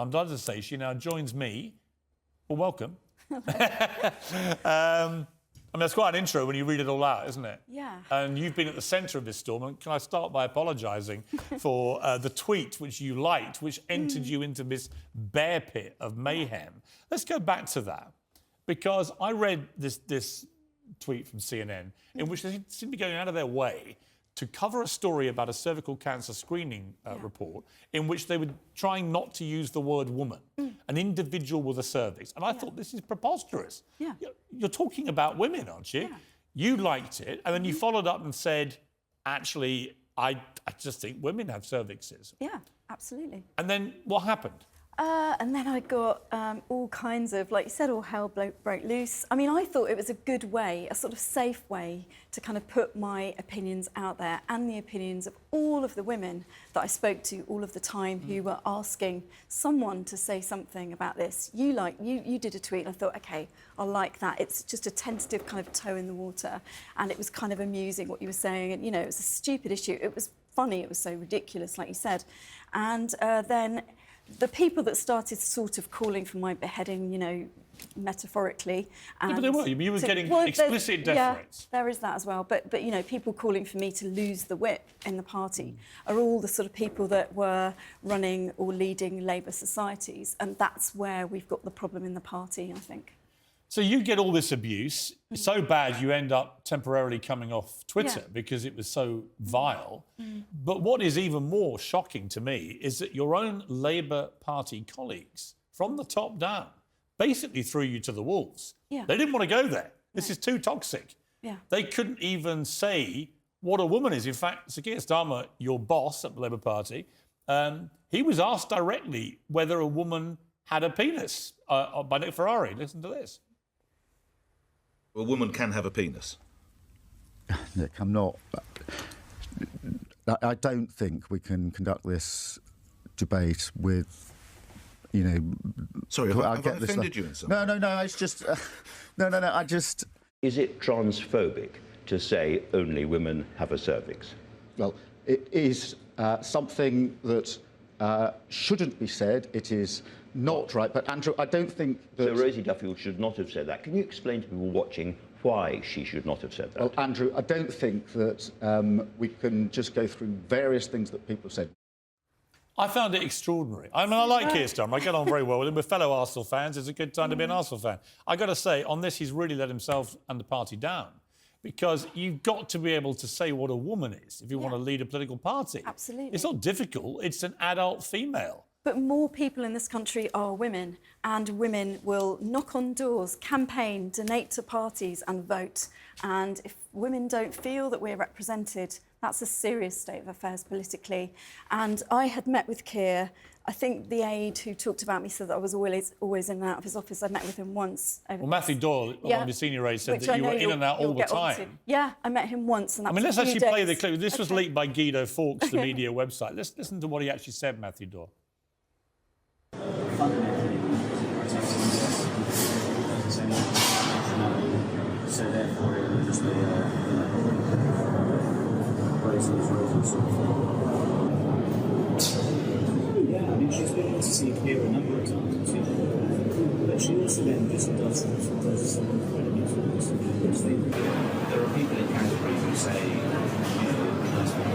I'm delighted to say she now joins me. Well, welcome. I mean, that's quite an intro when you read it all out, isn't it? Yeah. And you've been at the centre of this storm. And can I start by apologising for the tweet which you liked, which entered you into this bear pit of mayhem? Let's go back to that, because I read this tweet from CNN in which they seem to be going out of their way to cover a story about a cervical cancer screening report in which they were trying not to use the word woman, an individual with a cervix. And I thought, this is preposterous. Yeah. You're talking about women, aren't you? Yeah. You liked it, and then you followed up and said, actually, I just think women have cervixes. Yeah, absolutely. And then what happened? And then I got all kinds of, like you said, all hell broke loose. I mean, I thought it was a good way, a sort of safe way to kind of put my opinions out there and the opinions of all of the women that I spoke to all of the time who were asking someone to say something about this. You did a tweet and I thought, OK, I'll like that. It's just a tentative kind of toe in the water. And it was kind of amusing what you were saying. And, you know, it was a stupid issue. It was funny. It was so ridiculous, like you said. And then the people that started sort of calling for my beheading, you know, metaphorically. And but they were. You were getting explicit deference. Yeah, there is that as well. But, you know, people calling for me to lose the whip in the party are all the sort of people that were running or leading Labour societies. And that's where we've got the problem in the party, I think. So you get all this abuse, so bad you end up temporarily coming off Twitter because it was so vile. But what is even more shocking to me is that your own Labour Party colleagues, from the top down, basically threw you to the wolves. Yeah. They didn't want to go there. This is too toxic. Yeah. They couldn't even say what a woman is. In fact, Sir Keir Starmer, your boss at the Labour Party, he was asked directly whether a woman had a penis by Nick Ferrari. Listen to this. A woman can have a penis. Nick, I'm not. I don't think we can conduct this debate with, you know. Sorry, have I offended you in some way? No. It's just. No. I just. Is it transphobic to say only women have a cervix? Well, it is something that shouldn't be said. It is not right. But, Andrew, I don't think that... So Rosie Duffield should not have said that. Can you explain to people watching why she should not have said that? Well, Andrew, I don't think that we can just go through various things that people said. I found it extraordinary. I mean, I like Keir Starmer. I get on very well with him. We're fellow Arsenal fans. It's a good time to be an Arsenal fan. I got to say, on this, he's really let himself and the party down, because you've got to be able to say what a woman is if you want to lead a political party. Absolutely. It's not difficult. It's an adult female. But more people in this country are women, and women will knock on doors, campaign, donate to parties and vote. And if women don't feel that we're represented, that's a serious state of affairs politically. And I had met with Keir. I think the aide who talked about me said that I was always in and out of his office. I met with him once. Well, Matthew Doyle, one of your senior aides, said that you were in and out all the time. Yeah, I met him once. And that let's actually play the clip. This was Okay. leaked by Guido Fawkes, the media website. Let's listen to what he actually said, Matthew Doyle. Fundamentally, so therefore it would just be Rosie's sort of thing. Yeah, I mean, she's been able to see Keir a number of times, but she also then just does some incredibly false things. There are people in Canterbury who say, you know, nice things.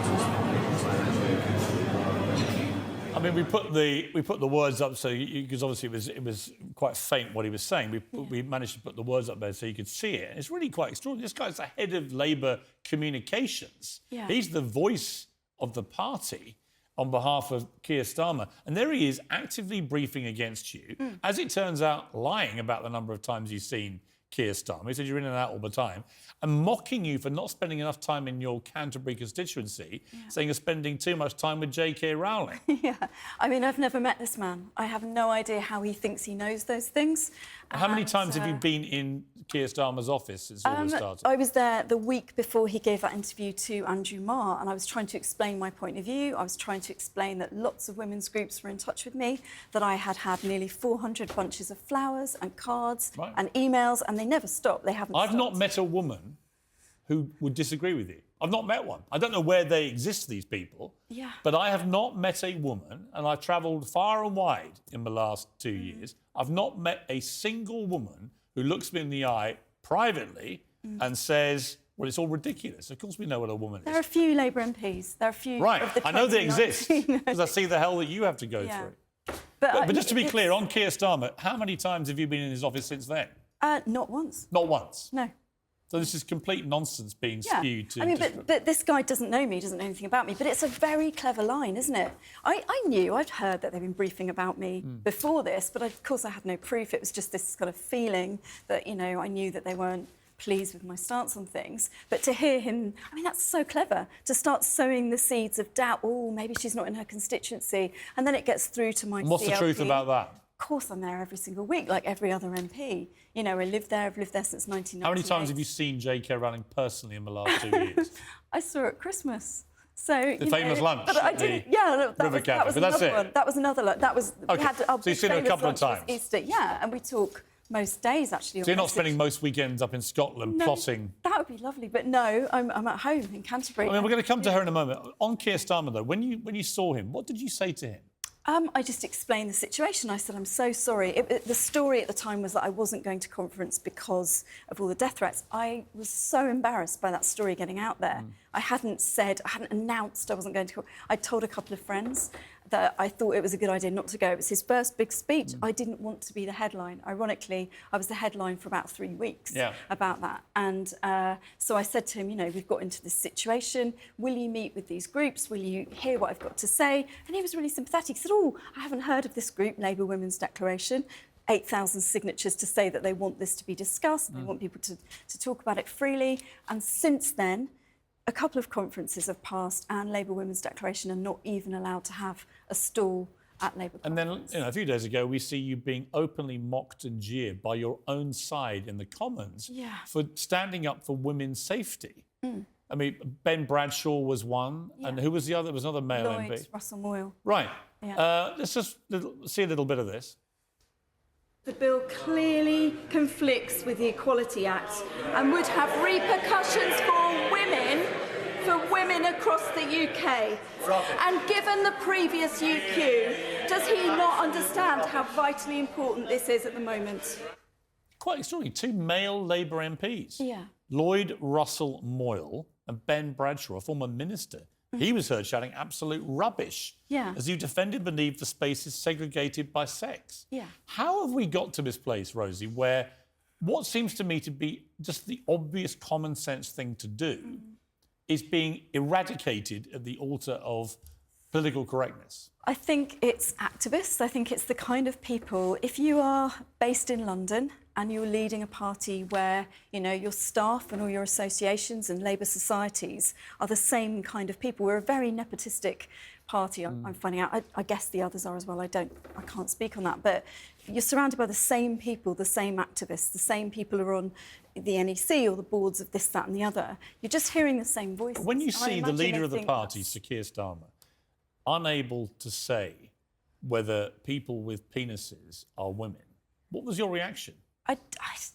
I mean, we put the words up so because obviously it was quite faint what he was saying. We managed to put the words up there so you could see it. It's really quite extraordinary. This guy's the head of Labour communications. Yeah. He's the voice of the party on behalf of Keir Starmer, and there he is actively briefing against you. As it turns out, lying about the number of times you've seen Keir Starmer. He said you're in and out all the time, and mocking you for not spending enough time in your Canterbury constituency, saying you're spending too much time with JK Rowling. Yeah, I mean, I've never met this man. I have no idea how he thinks he knows those things. How many times have you been in Keir Starmer's office since all this started? I was there the week before he gave that interview to Andrew Marr, and I was trying to explain my point of view. I was trying to explain that lots of women's groups were in touch with me, that I had had nearly 400 bunches of flowers and cards and emails, and they never stopped. They haven't stopped. I've not met a woman who would disagree with you. I've not met one. I don't know where they exist, these people. Yeah. But I have not met a woman, and I've travelled far and wide in the last 2 years. I've not met a single woman who looks me in the eye privately and says, well, it's all ridiculous. Of course we know what a woman There are a is. few Labour MPs. There are a few Right, of the I know they exist 2019. because I see the hell that you have to go Yeah. through. But But just to be clear, on Keir Starmer, how many times have you been in his office since then? Not once. Not once. No. So this is complete nonsense being Yeah. spewed to... I mean, but this guy doesn't know me, doesn't know anything about me. But it's a very clever line, isn't it? I'd heard that they've been briefing about me before this, but of course I had no proof. It was just this kind of feeling that, you know, I knew that they weren't pleased with my stance on things. But to hear him, I mean, that's so clever, to start sowing the seeds of doubt. Oh, maybe she's not in her constituency. And then it gets through to my And what's the CLP. truth about that? Of course, I'm there every single week, like every other MP. You know, I've lived there since 1998. How many times have you seen JK Rowling personally in the last 2 years? I saw her at Christmas. So The famous lunch But I at didn't. the Yeah, that River was, Cafe, that was but that's another it. one. That was another. That was. Okay. We had our So you've seen her a famous couple of lunch was times? Easter, yeah, and we talk most days actually. So you're not spending most weekends up in Scotland plotting... That would be lovely, but no, I'm at home in Canterbury. I mean, we're going to come to her in a moment. On Keir Starmer, though, when you saw him, what did you say to him? I just explained the situation. I said, I'm so sorry. The story at the time was that I wasn't going to conference because of all the death threats. I was so embarrassed by that story getting out there. I hadn't announced I wasn't going to. I told a couple of friends that I thought it was a good idea not to go. It was his first big speech. I didn't want to be the headline. Ironically, I was the headline for about 3 weeks about that. And so I said to him, you know, we've got into this situation. Will you meet with these groups? Will you hear what I've got to say? And he was really sympathetic. He said, oh, I haven't heard of this group, Labour Women's Declaration. 8,000 signatures to say that they want this to be discussed. They want people to talk about it freely. And since then, a couple of conferences have passed and Labour Women's Declaration are not even allowed to have a stall at Labour And then, conference. you know, a few days ago, we see you being openly mocked and jeered by your own side in the Commons for standing up for women's safety. I mean, Ben Bradshaw was one, and who was the other? There was another male Lloyd, MP. Russell Moyle. Right. Yeah. Let's just see a little bit of this. The bill clearly conflicts with the Equality Act and would have repercussions for women across the UK. And given the previous UQ, does he not understand how vitally important this is at the moment? Quite extraordinary. 2 male Labour MPs. Yeah. Lloyd Russell Moyle and Ben Bradshaw, a former minister. He was heard shouting absolute rubbish as you defended the need for spaces segregated by sex. Yeah. How have we got to this place, Rosie, where what seems to me to be just the obvious common sense thing to do is being eradicated at the altar of political correctness? I think it's activists. I think it's the kind of people, if you are based in London and you're leading a party where, you know, your staff and all your associations and labour societies are the same kind of people. We're a very nepotistic party, I'm finding out. I guess the others are as well. I can't speak on that. But you're surrounded by the same people, the same activists, the same people who are on the NEC or the boards of this, that and the other. You're just hearing the same voices. When you And I see the imagine leader they of the think party, that's- Sir Keir Starmer, unable to say whether people with penises are women, what was your reaction? I'm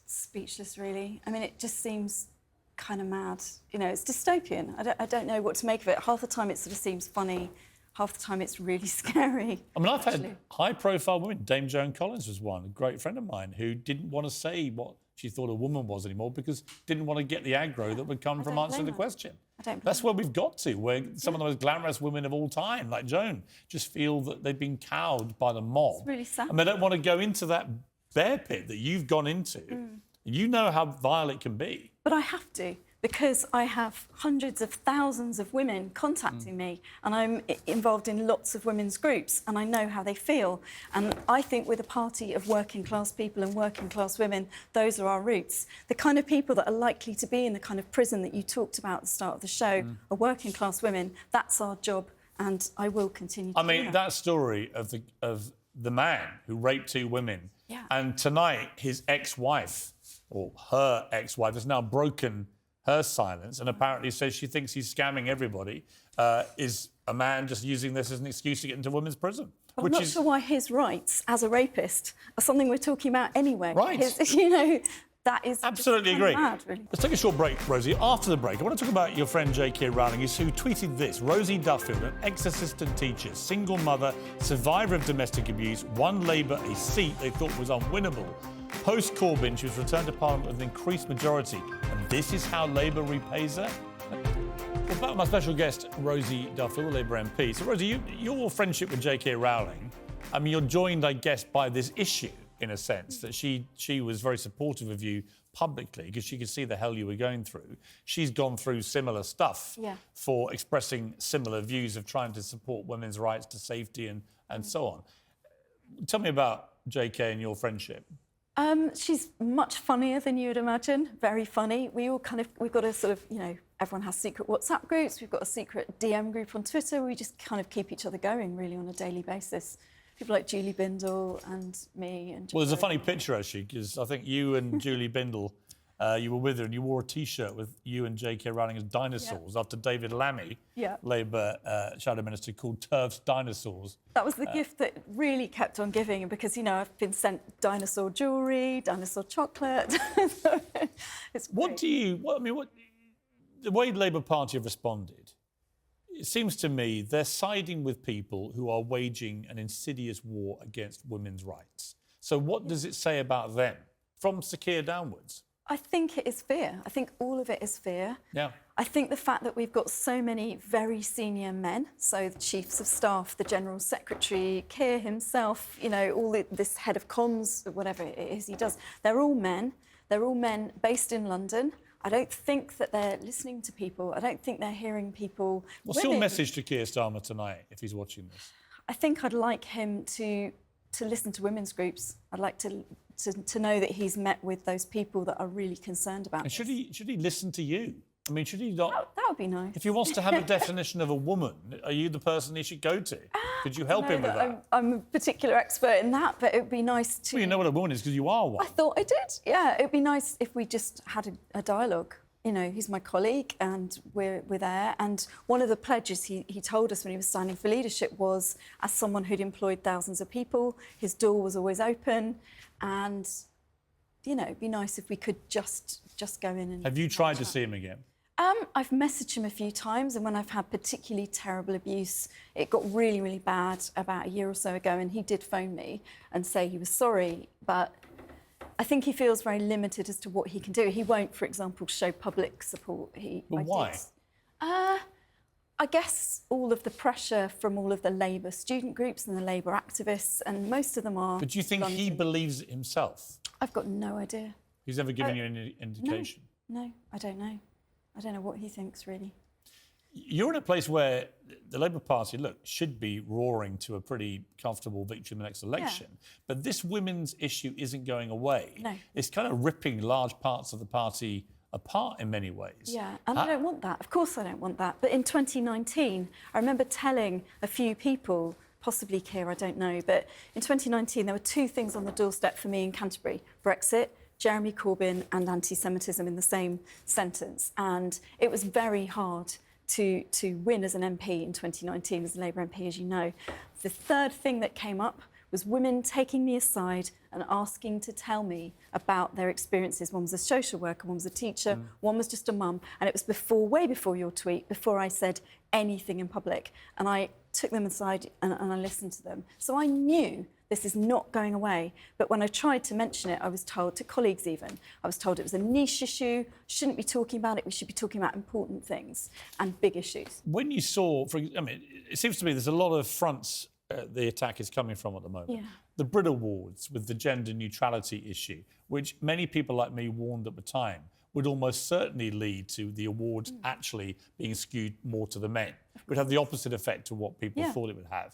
speechless, really. I mean, it just seems kind of mad. You know, it's dystopian. I don't know what to make of it. Half the time it sort of seems funny. Half the time it's really scary. I mean, I've had high-profile women. Dame Joan Collins was one, a great friend of mine, who didn't want to say what she thought a woman was anymore because didn't want to get the aggro that would come from answering the question. That's where we've got to, where some of the most glamorous women of all time, like Joan, just feel that they've been cowed by the mob. It's really sad. And they don't want to go into that bear pit that you've gone into. You know how vile it can be. But I have to, because I have hundreds of thousands of women contacting me, and I'm involved in lots of women's groups, and I know how they feel. And I think with a party of working class people and working class women, those are our roots. The kind of people that are likely to be in the kind of prison that you talked about at the start of the show are working class women. That's our job, and I will continue to do that story of the man who raped 2 women, and tonight his ex-wife, or her ex-wife, has now broken her silence and apparently says she thinks he's scamming everybody, is a man just using this as an excuse to get into women's prison. I'm not sure why his rights as a rapist are something we're talking about anyway. Right. You know, that is Absolutely just agree. kind of mad, really. Let's take a short break, Rosie. After the break, I want to talk about your friend JK Rowling, who tweeted this. Rosie Duffield, an ex-assistant teacher, single mother, survivor of domestic abuse, won Labour a seat they thought was unwinnable. Post-Corbyn, she was returned to Parliament with an increased majority. And this is how Labour repays her? Well, back with my special guest, Rosie Duffield, Labour MP. So, Rosie, your friendship with JK Rowling, I mean, you're joined, I guess, by this issue, in a sense, that she was very supportive of you publicly because she could see the hell you were going through. She's gone through similar stuff for expressing similar views of trying to support women's rights to safety and so on. Tell me about JK and your friendship. She's much funnier than you would imagine, very funny. We've got a sort of, everyone has secret WhatsApp groups, we've got a secret DM group on Twitter, we just kind of keep each other going really on a daily basis. People like Julie Bindel and me and... Well, there's a funny picture, actually, because I think you and Julie Bindel, you were with her and you wore a T-shirt with you and JK Rowling as dinosaurs after David Lammy, Labour Shadow Minister, called Turf's Dinosaurs. That was the gift that really kept on giving because, I've been sent dinosaur jewellery, dinosaur chocolate. It's great. The way the Labour Party have responded, it seems to me they're siding with people who are waging an insidious war against women's rights. So what does it say about them, from Sir Keir downwards? I think it is fear. I think all of it is fear. Yeah. I think the fact that we've got so many very senior men, so the chiefs of staff, the general secretary, Keir himself, this head of comms, whatever it is he does, they're all men. They're all men based in London. I don't think that they're listening to people. I don't think they're hearing people. What's your message to Keir Starmer tonight, if he's watching this? I think I'd like him to listen to women's groups. I'd like to know that he's met with those people that are really concerned about and this. should he listen to you? I mean, should he not? That would be nice. If he wants to have a definition of a woman, are you the person he should go to? Could you help him with that? I'm a particular expert in that, but it would be nice to... Well, you know what a woman is because you are one. I thought I did, yeah. It would be nice if we just had a dialogue. He's my colleague and we're there. And one of the pledges he told us when he was signing for leadership was, as someone who'd employed thousands of people, his door was always open. And, it'd be nice if we could just go in and... Have you tried to see him again? I've messaged him a few times, and when I've had particularly terrible abuse, it got really, really bad about a year or so ago, and he did phone me and say he was sorry, but I think he feels very limited as to what he can do. He won't, for example, show public support. Why? I guess all of the pressure from all of the Labour student groups and the Labour activists, and most of them are... But do you think he believes it himself? I've got no idea. He's never given you any indication? No, I don't know. I don't know what he thinks, really. You're in a place where the Labour Party, should be roaring to a pretty comfortable victory in the next election. Yeah. But this women's issue isn't going away. No. It's kind of ripping large parts of the party apart in many ways. Yeah, and I don't want that. Of course I don't want that. But in 2019, I remember telling a few people, possibly Keir, I don't know, but in 2019 there were two things on the doorstep for me in Canterbury: Brexit, Jeremy Corbyn, and anti-Semitism in the same sentence. And it was very hard to win as an MP in 2019, as a Labour MP, as you know. The third thing that came up was women taking me aside and asking to tell me about their experiences. One was a social worker, one was a teacher, one was just a mum. And it was way before your tweet, before I said anything in public. And I took them aside and I listened to them. So I knew this is not going away. But when I tried to mention it, I was told, to colleagues even, I was told it was a niche issue, shouldn't be talking about it, we should be talking about important things and big issues. When you saw, it seems to me there's a lot of fronts the attack is coming from at the moment. Yeah. The Brit Awards with the gender neutrality issue, which many people like me warned at the time would almost certainly lead to the awards actually being skewed more to the men. It would have the opposite effect to what people thought it would have.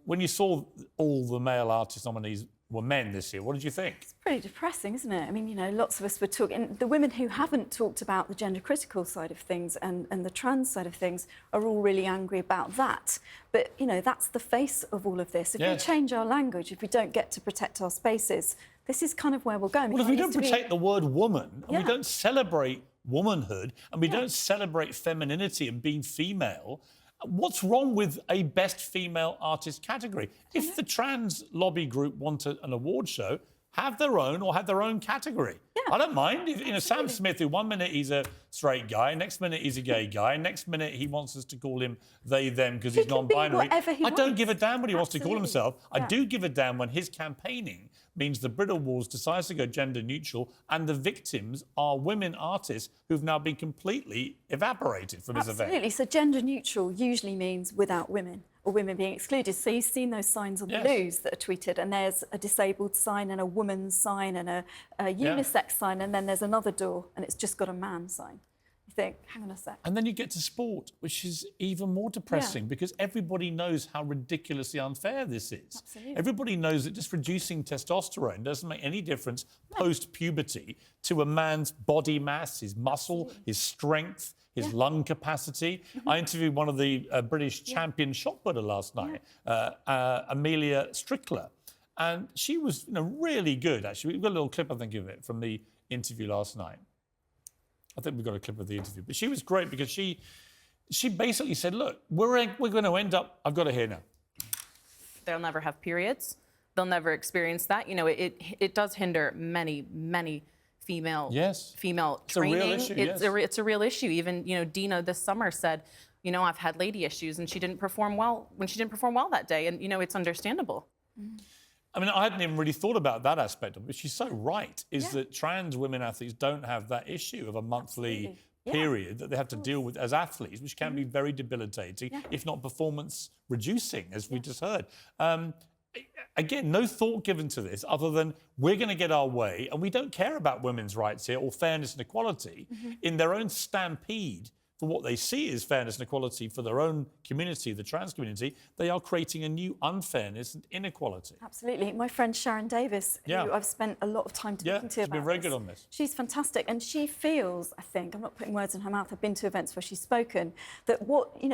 When you saw all the male artist nominees were men this year, what did you think? It's pretty depressing, isn't it? I mean, lots of us were talking... The women who haven't talked about the gender-critical side of things and the trans side of things are all really angry about that. But, that's the face of all of this. If we change our language, if we don't get to protect our spaces, this is kind of where we're going. Well, if we don't protect the word woman, and we don't celebrate womanhood, and we don't celebrate femininity and being female... What's wrong with a Best Female Artist category? If the trans lobby group want an award show, have their own category. I don't mind. Sam Smith, who one minute he's a straight guy, next minute he's a gay guy, next minute he wants us to call him they, them because he's non-binary. I don't give a damn what he wants to call himself. I do give a damn when his campaigning means the Brit Awards decides to go gender neutral and the victims are women artists who've now been completely evaporated from his event. Absolutely. So gender neutral usually means without women, or women being excluded. So you've seen those signs on the loos that are tweeted, and there's a disabled sign and a woman's sign and a unisex sign, and then there's another door and it's just got a man sign. You think, hang on a sec. And then you get to sport, which is even more depressing because everybody knows how ridiculously unfair this is. Absolutely. Everybody knows that just reducing testosterone doesn't make any difference post-puberty to a man's body mass, his muscle, his strength, his lung capacity. I interviewed one of the British champion shot putter last night, Amelia Strickler, and she was really good, actually. We've got a little clip, I think, of it from the interview last night. I think we've got a clip of the interview. But she was great because she basically said, look, we're going to end up... I've got it here now. They'll never have periods. They'll never experience that. It does hinder many female training. It's a real issue, it's a real issue. Even, Dina this summer said, I've had lady issues and she didn't perform well that day. And, it's understandable. I mean, I hadn't even really thought about that aspect of it, but she's so right, is that trans women athletes don't have that issue of a monthly period that they have to deal with as athletes, which can be very debilitating, if not performance-reducing, as we just heard. Again, no thought given to this other than we're going to get our way, and we don't care about women's rights here or fairness and equality. In their own stampede for what they see as fairness and equality for their own community, the trans community, they are creating a new unfairness and inequality. Absolutely. My friend Sharon Davis, who I've spent a lot of time talking to about she's been very good on this. She's fantastic, and she feels, I think, I'm not putting words in her mouth, I've been to events where she's spoken, that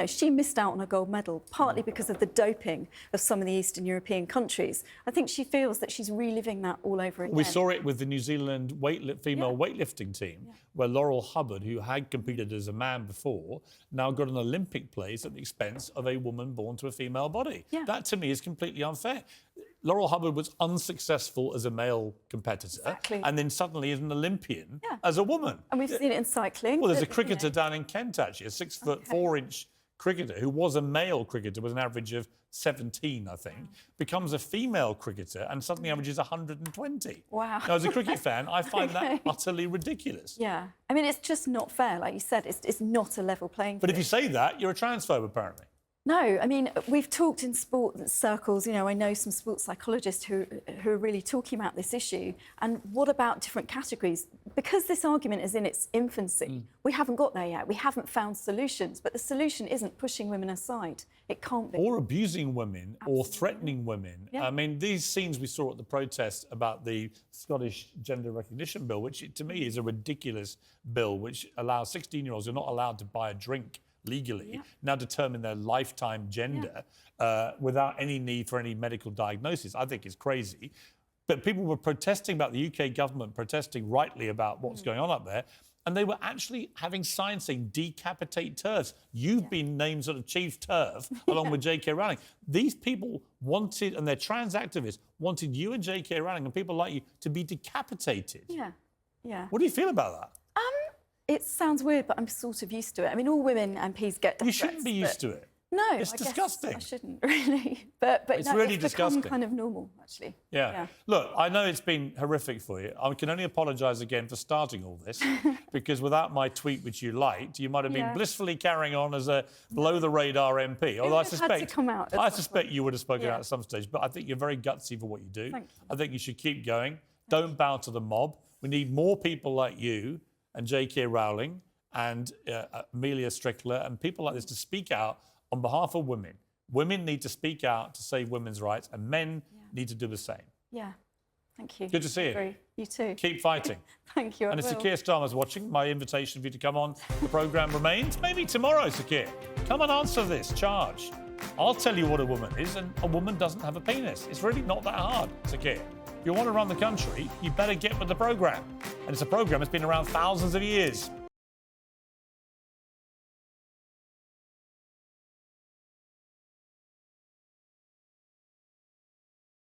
she missed out on a gold medal, partly because of the doping of some of the Eastern European countries. I think she feels that she's reliving that all over again. We saw it with the New Zealand female weightlifting team, where Laurel Hubbard, who had competed as a man before, now got an Olympic place at the expense of a woman born to a female body. That, to me, is completely unfair. Laurel Hubbard was unsuccessful as a male competitor and then suddenly is an Olympian as a woman. And we've seen it in cycling. Well, there's a cricketer down in Kent, actually, a 6'4" cricketer who was a male cricketer with an average of 17, I think, becomes a female cricketer and suddenly averages 120. Wow. Now, as a cricket fan, I find that utterly ridiculous. Yeah. I mean, it's just not fair. Like you said, it's not a level playing field. But if you say that, you're a transphobe, apparently. No, I mean, we've talked in sport circles, I know some sports psychologists who are really talking about this issue. And what about different categories? Because this argument is in its infancy, we haven't got there yet. We haven't found solutions. But the solution isn't pushing women aside. It can't be. Or abusing women or threatening women. I mean, these scenes we saw at the protest about the Scottish Gender Recognition Bill, which to me is a ridiculous bill, which allows 16-year-olds who are not allowed to buy a drink legally, now determine their lifetime gender without any need for any medical diagnosis, I think is crazy. But people were protesting about the UK government, protesting rightly about what's going on up there, and they were actually having signs saying, decapitate TERFs. You've been named sort of chief TERF, along with JK Rowling. These people wanted, and they're trans activists, wanted you and JK Rowling and people like you to be decapitated. Yeah. What do you feel about that? It sounds weird, but I'm sort of used to it. I mean, all women MPs get death You shouldn't be used to it. No, it's disgusting. I shouldn't really, but it's really disgusting. Become kind of normal, actually. Yeah. Look, I know it's been horrific for you. I can only apologise again for starting all this, because without my tweet, which you liked, you might have been blissfully carrying on as a below-the-radar MP. Although I suspect you would have spoken out at some stage. But I think you're very gutsy for what you do. Thank you. I think you should keep going. Don't bow to the mob. We need more people like you and JK Rowling and Amelia Strickler and people like this to speak out on behalf of women. Women need to speak out to save women's rights, and men need to do the same. Yeah, thank you. Good to see you. You too. Keep fighting. Thank you. And if Sir Keir Starmer's watching, my invitation for you to come on the programme remains. Maybe tomorrow, Sir Keir. Come and answer this charge. I'll tell you what a woman is, and a woman doesn't have a penis. It's really not that hard, Sir Keir. If you want to run the country, you better get with the programme. And it's a programme that's been around thousands of years.